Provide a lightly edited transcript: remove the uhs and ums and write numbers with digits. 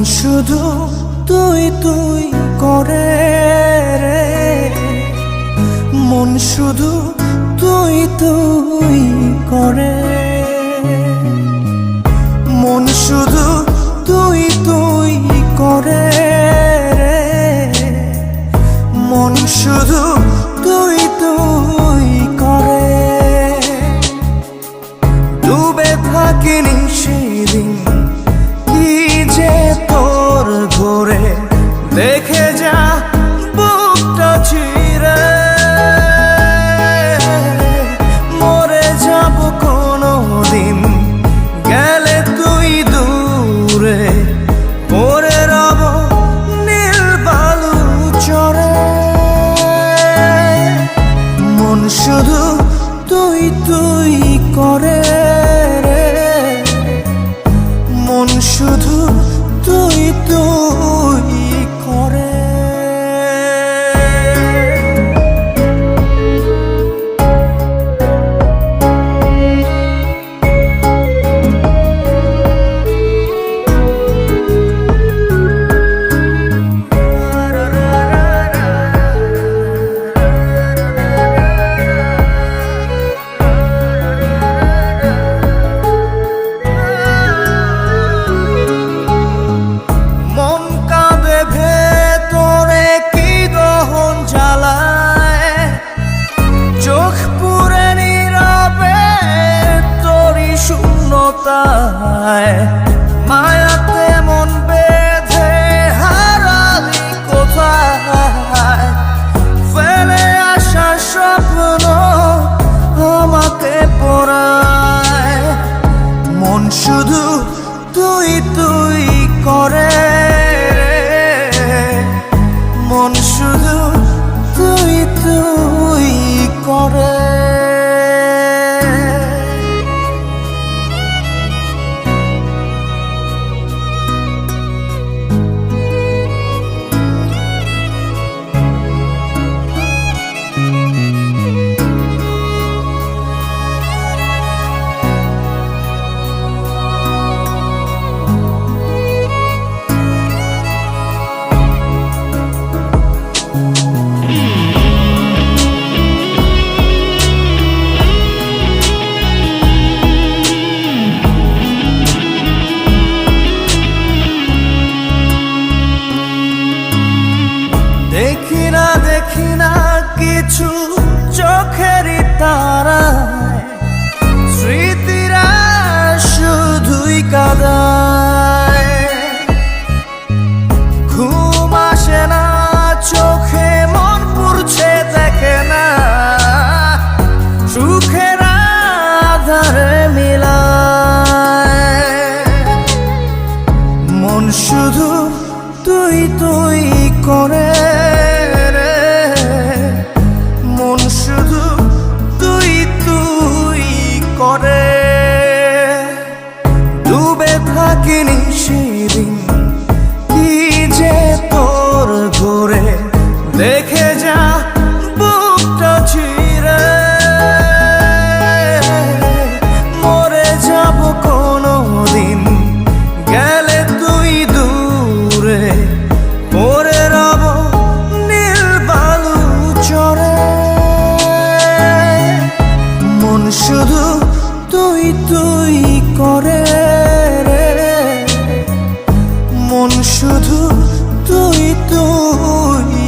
শুধু তুই তুই করে রে, মন শুধু তুই তুই করে, মন শুধু তুই তুই করে রে, মন শুধু তুই তুই করে। ডুবে থাকিনি সেদিন কি যে তোর ঘরে, দেখে যা বুকটা চিরে, মরে যাব কোনো দিন গেলে তুই দূরে, পরে রব নীল বালু চরে। মন শুধু তুই তুই করে রে, মন শুধু তুই তুই করে। মায়াতে মন বেঁধে হারালি কোথায়, ফেলে আসা স্বপ্ন আমাকে পড়ায়। মন শুধু তুই তুই করে রে, মন শুধু তুই তুই করে। দেখি না কিছু চোখেরই তারায়, স্মৃতিরা শুধুই কাঁদায়। ঘুম আসে না চোখে, মন পুড়ছে দেখে না, সুখের আধারে মিলায়। মন শুধু তুই তুই করে, মন শুধু তুই তুই করে। ডুবে থাকিনি সেদিন কি যে তোর ঘরে, দেখে যা বুকটা চিরে, মরে যাব কোনো দিন গেলে তুই দূরে, পরে রব নীল বালু চরে। মন শুধু তুই তুই করে রে, মন শুধু তুই তুই